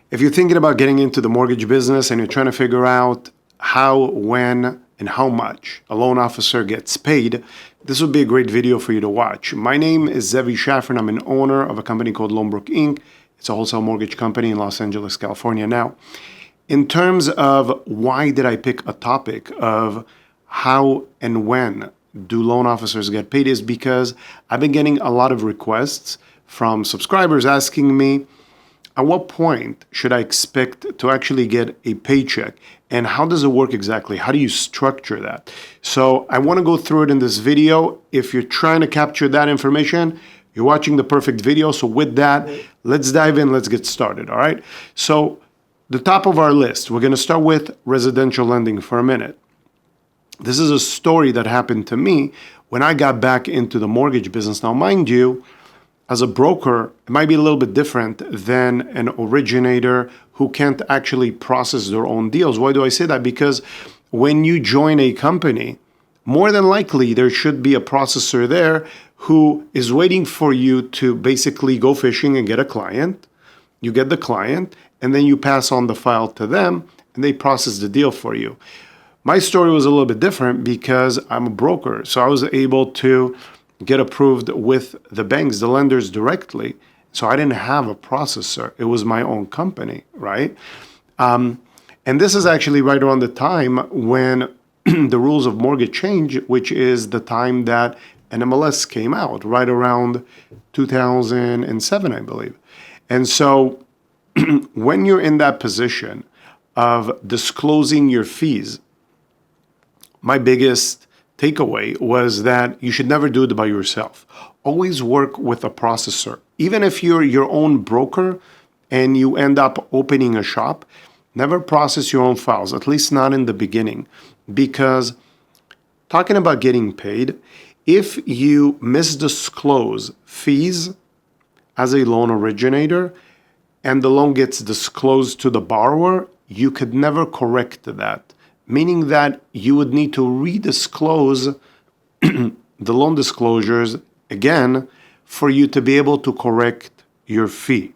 If you're thinking about getting into the mortgage business and you're trying to figure out how, when, and how much a loan officer gets paid, this would be a great video for you to watch. My name is Zevi and I'm an owner of a company called Loanbrook Inc. It's a wholesale mortgage company in Los Angeles, California. Now, in terms of why did I pick a topic of how and when do loan officers get paid is because I've been getting a lot of requests from subscribers asking me, at what point should I expect to actually get a paycheck? And how does it work exactly? How do you structure that? So I want to go through it in this video. If you're trying to capture that information, you're watching the perfect video. So with that, let's dive in. Let's get started. All right. So the top of our list, we're going to start with residential lending for a minute. This is a story that happened to me when I got back into the mortgage business. Now, mind you, as a broker, it might be a little bit different than an originator who can't actually process their own deals. Why do I say that? Because when you join a company, more than likely there should be a processor there who is waiting for you to basically go fishing and get a client. You get the client, and then you pass on the file to them, and they process the deal for you. My story was a little bit different because I'm a broker, so I was able to get approved with the banks, the lenders directly. So I didn't have a processor. It was my own company, right? And this is actually right around the time when the rules of mortgage change, which is the time that an MLS came out, right around 2007, I believe. And so when you're in that position of disclosing your fees, my biggest takeaway was that you should never do it by yourself. Always work with a processor. Even if you're your own broker and you end up opening a shop, never process your own files, at least not in the beginning. Because talking about getting paid, if you misdisclose fees as a loan originator and the loan gets disclosed to the borrower, you could never correct that. Meaning that you would need to redisclose the loan disclosures again for you to be able to correct your fee,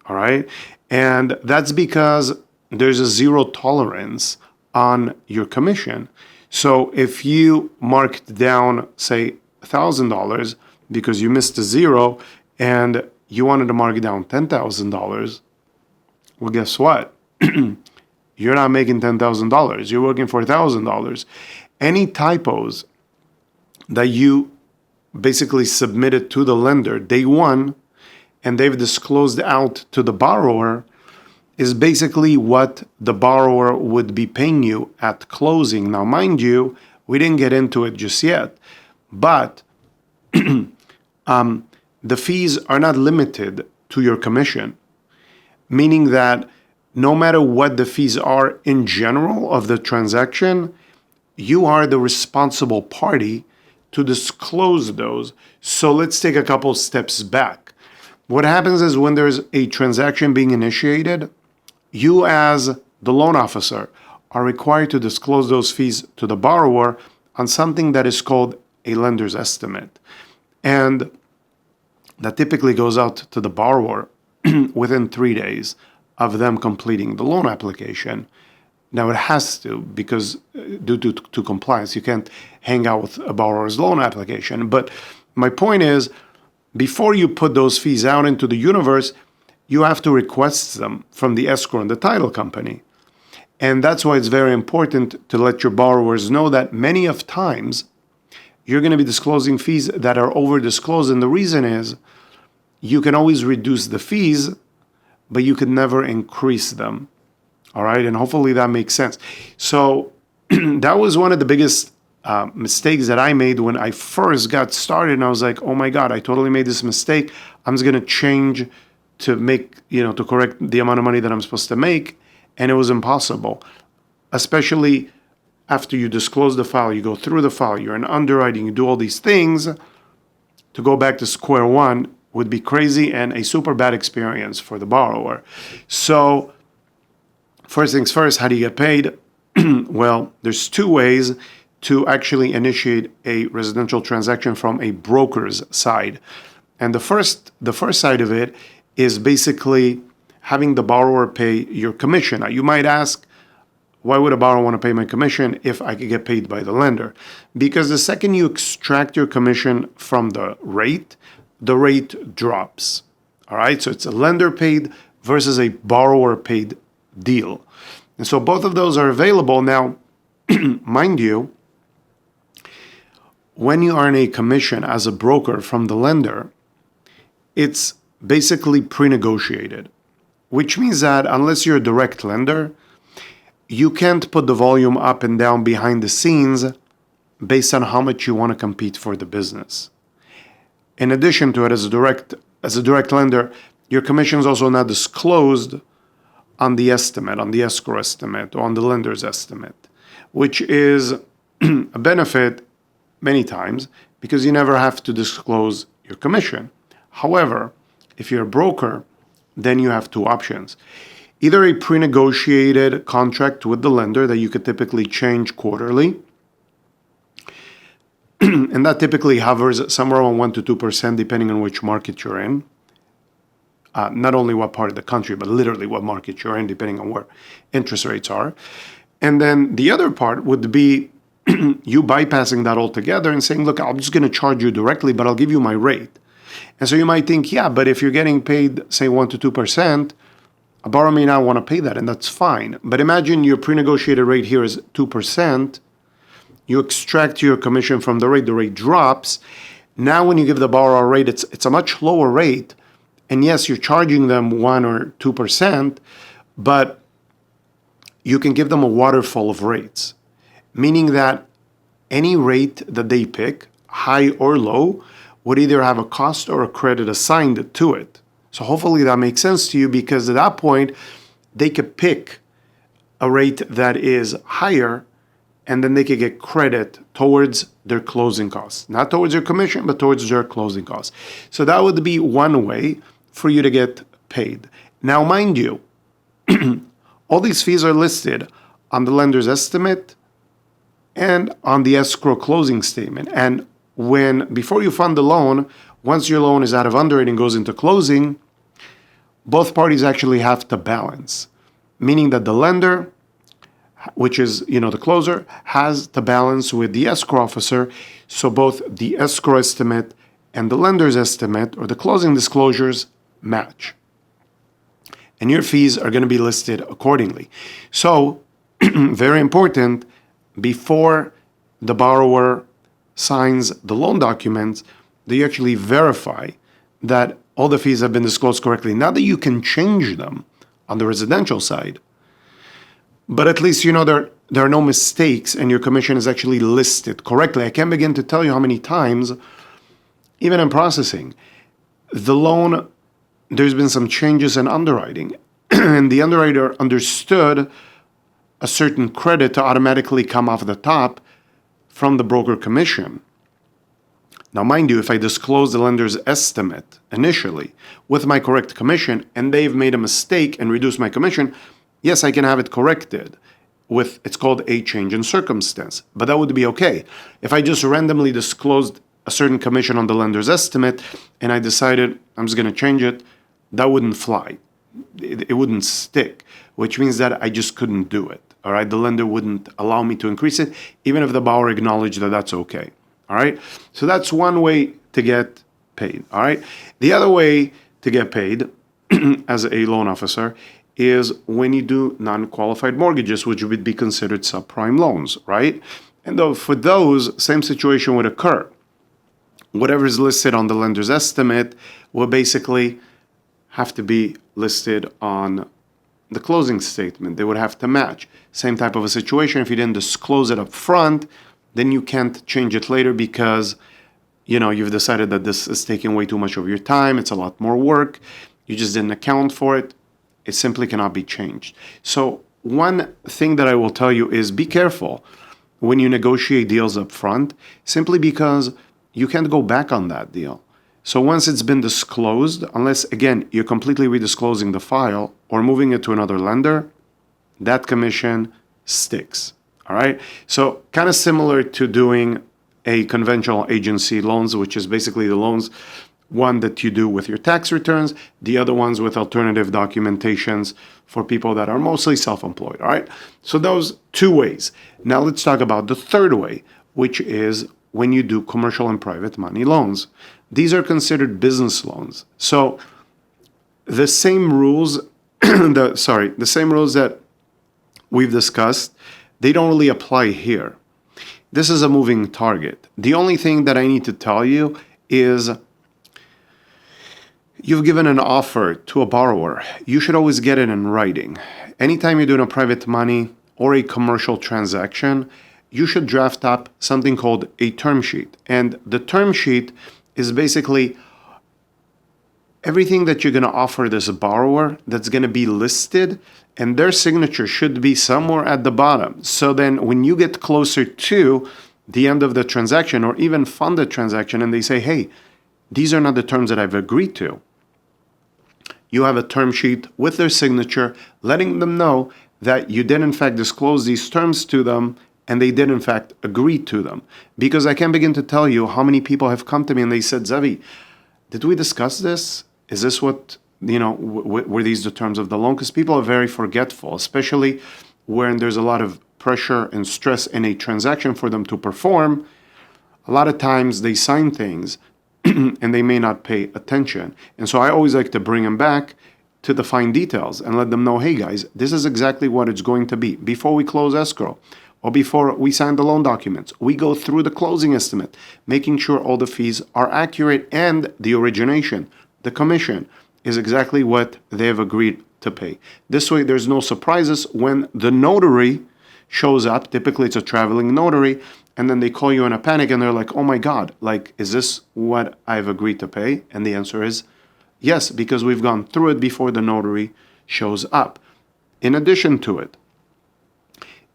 all right? And that's because there's a zero tolerance on your commission. So if you marked down, say, $1,000 because you missed a zero and you wanted to mark down $10,000, well, guess what? You're not making $10,000. You're working for $1,000. Any typos that you basically submitted to the lender day one and they've disclosed out to the borrower is basically what the borrower would be paying you at closing. Now, mind you, we didn't get into it just yet, but the fees are not limited to your commission, meaning that no matter what the fees are in general of the transaction, you are the responsible party to disclose those. So let's take a couple steps back. What happens is when there's a transaction being initiated, you as the loan officer are required to disclose those fees to the borrower on something that is called a lender's estimate. And that typically goes out to the borrower within 3 days of them completing the loan application. Now it has to, because due to compliance, you can't hang out with a borrower's loan application. But my point is, before you put those fees out into the universe, you have to request them from the escrow and the title company. And that's why it's very important to let your borrowers know that many of times you're going to be disclosing fees that are over disclosed. And the reason is you can always reduce the fees, but you could never increase them, all right? And hopefully that makes sense. So that was one of the biggest mistakes that I made when I first got started. And I was like, oh my God, I totally made this mistake. I'm just gonna change to make, to correct the amount of money that I'm supposed to make. And it was impossible, especially after you disclose the file, you go through the file, you're in underwriting, you do all these things. To go back to square one would be crazy and a super bad experience for the borrower. So first things first, how do you get paid? Well, there's two ways to actually initiate a residential transaction from a broker's side. And the first side of it is basically having the borrower pay your commission. Now, you might ask, why would a borrower want to pay my commission if I could get paid by the lender? Because the second you extract your commission from the rate drops. All right, so it's a lender paid versus a borrower paid deal. And so both of those are available. Now, mind you, when you earn a commission as a broker from the lender, it's basically pre-negotiated, which means that unless you're a direct lender, you can't put the volume up and down behind the scenes based on how much you want to compete for the business. In addition to it, as a direct lender, your commission is also not disclosed on the estimate, on the escrow estimate, or on the lender's estimate, which is a benefit many times because you never have to disclose your commission. However, if you're a broker, then you have two options. Either a pre-negotiated contract with the lender that you could typically change quarterly, and that typically hovers somewhere around 1% to 2% depending on which market you're in. Not only what part of the country, but literally what market you're in, depending on where interest rates are. And then the other part would be you bypassing that altogether and saying, look, I'm just going to charge you directly, but I'll give you my rate. And so you might think, yeah, but if you're getting paid, say, 1% to 2%, a borrower may not want to pay that, and that's fine. But imagine your pre-negotiated rate here is 2%. You extract your commission from the rate drops. Now when you give the borrower a rate, it's a much lower rate. And yes, you're charging them 1% or 2%, but you can give them a waterfall of rates, meaning that any rate that they pick, high or low, would either have a cost or a credit assigned to it. So hopefully that makes sense to you, because at that point, they could pick a rate that is higher, and then they could get credit towards their closing costs. Not towards their commission, but towards their closing costs. So that would be one way for you to get paid. Now, mind you, all these fees are listed on the lender's estimate and on the escrow closing statement. And before you fund the loan, once your loan is out of underwriting, goes into closing, both parties actually have to balance, meaning that the lender, which is, the closer, has to balance with the escrow officer. So both the escrow estimate and the lender's estimate, or the closing disclosures, match. And your fees are going to be listed accordingly. So, very important, before the borrower signs the loan documents, they actually verify that all the fees have been disclosed correctly. Not that you can change them on the residential side, but at least there are no mistakes and your commission is actually listed correctly. I can't begin to tell you how many times, even in processing, the loan, there's been some changes in underwriting, and the underwriter understood a certain credit to automatically come off the top from the broker commission. Now, mind you, if I disclose the lender's estimate initially with my correct commission, and they've made a mistake and reduced my commission, yes, I can have it corrected with, it's called a change in circumstance, but that would be okay. If I just randomly disclosed a certain commission on the lender's estimate and I decided I'm just going to change it, that wouldn't fly. It wouldn't stick, which means that I just couldn't do it. All right, the lender wouldn't allow me to increase it, even if the borrower acknowledged that that's okay. All right, so that's one way to get paid. All right, the other way to get paid as a loan officer is when you do non-qualified mortgages, which would be considered subprime loans, right? And though for those, same situation would occur. Whatever is listed on the lender's estimate will basically have to be listed on the closing statement. They would have to match. Same type of a situation. If you didn't disclose it up front, then you can't change it later because, you've decided that this is taking way too much of your time. It's a lot more work. You just didn't account for it. It simply cannot be changed. So one thing that I will tell you is be careful when you negotiate deals up front, simply because you can't go back on that deal. So once it's been disclosed, unless, again, you're completely redisclosing the file or moving it to another lender, that commission sticks, all right? So kind of similar to doing a conventional agency loans, which is basically the loans One that you do with your tax returns, the other ones with alternative documentations for people that are mostly self-employed, all right? So those two ways. Now let's talk about the third way, which is when you do commercial and private money loans. These are considered business loans. So the same rules, the same rules that we've discussed, they don't really apply here. This is a moving target. The only thing that I need to tell you is you've given an offer to a borrower. You should always get it in writing. Anytime you're doing a private money or a commercial transaction, you should draft up something called a term sheet. And the term sheet is basically everything that you're going to offer this borrower that's going to be listed, and their signature should be somewhere at the bottom. So then when you get closer to the end of the transaction or even fund the transaction and they say, hey, these are not the terms that I've agreed to, you have a term sheet with their signature letting them know that you did in fact disclose these terms to them and they did in fact agree to them. Because I can't begin to tell you how many people have come to me and they said, Zevi, did we discuss this? Is this what, were these the terms of the loan? Because people are very forgetful, especially when there's a lot of pressure and stress in a transaction for them to perform. A lot of times they sign things and they may not pay attention. And so I always like to bring them back to the fine details and let them know, hey guys, this is exactly what it's going to be. Before we close escrow or before we sign the loan documents, we go through the closing estimate, making sure all the fees are accurate and the origination, the commission, is exactly what they have agreed to pay. This way there's no surprises when the notary shows up. Typically it's a traveling notary, and then they call you in a panic and they're like, oh my God, like, is this what I've agreed to pay? And the answer is yes, because we've gone through it before the notary shows up. In addition to it,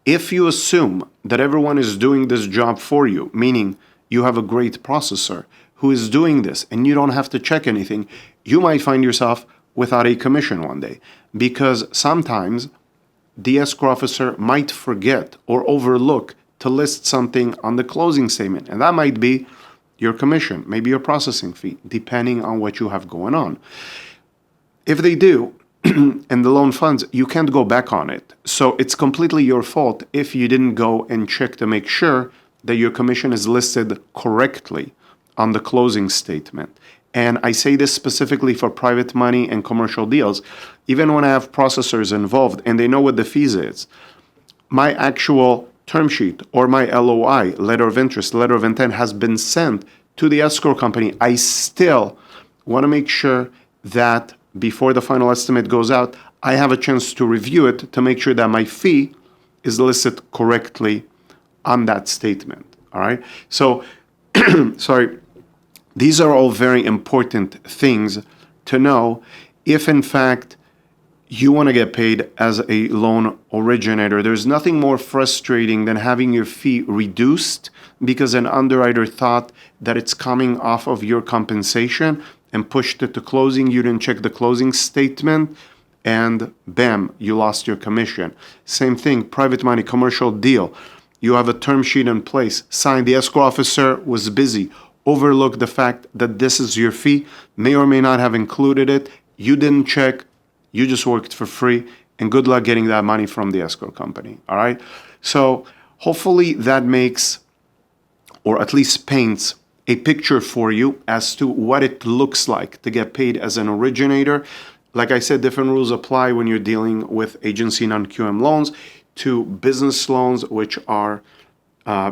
if you assume that everyone is doing this job for you, meaning you have a great processor who is doing this and you don't have to check anything, you might find yourself without a commission one day, because sometimes the escrow officer might forget or overlook to list something on the closing statement, and that might be your commission, maybe your processing fee, depending on what you have going on. If they do, and the loan funds, you can't go back on it. So it's completely your fault if you didn't go and check to make sure that your commission is listed correctly on the closing statement. And I say this specifically for private money and commercial deals. Even when I have processors involved and they know what the fees is, my actual term sheet or my LOI, letter of interest, letter of intent, has been sent to the escrow company. I still want to make sure that before the final estimate goes out, I have a chance to review it to make sure that my fee is listed correctly on that statement. All right. So, sorry. These are all very important things to know if, in fact, you want to get paid as a loan originator. There's nothing more frustrating than having your fee reduced because an underwriter thought that it's coming off of your compensation and pushed it to closing. You didn't check the closing statement, and bam, you lost your commission. Same thing, private money, commercial deal. You have a term sheet in place, signed. The escrow officer was busy, overlooked the fact that this is your fee, may or may not have included it. You didn't check. You just worked for free, and good luck getting that money from the escrow company, all right? So hopefully that makes, or at least paints, a picture for you as to what it looks like to get paid as an originator. Like I said, different rules apply when you're dealing with agency non-QM loans to business loans, which are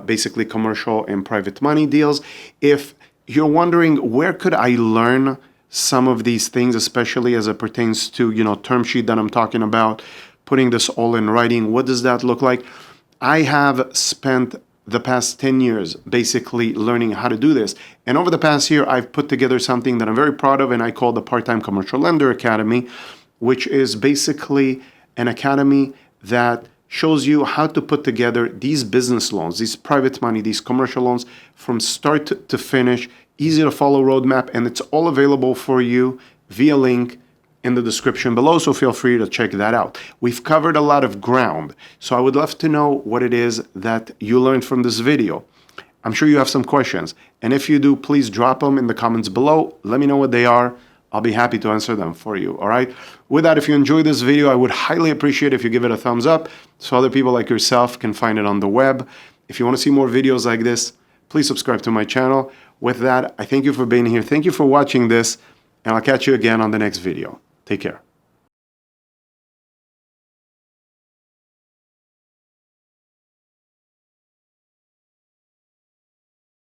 basically commercial and private money deals. If you're wondering, where could I learn some of these things, especially as it pertains to, term sheet that I'm talking about, putting this all in writing, what does that look like? I have spent the past 10 years basically learning how to do this. And over the past year, I've put together something that I'm very proud of, and I call the Part-Time Commercial Lender Academy, which is basically an academy that shows you how to put together these business loans, these private money, these commercial loans from start to finish, easy to follow roadmap, and it's all available for you via link in the description below, so feel free to check that out. We've covered a lot of ground, so I would love to know what it is that you learned from this video. I'm sure you have some questions. And if you do, please drop them in the comments below. Let me know what they are. I'll be happy to answer them for you, all right? With that, if you enjoyed this video, I would highly appreciate if you give it a thumbs up so other people like yourself can find it on the web. If you want to see more videos like this, please subscribe to my channel. With that, I thank you for being here. Thank you for watching this, and I'll catch you again on the next video. Take care.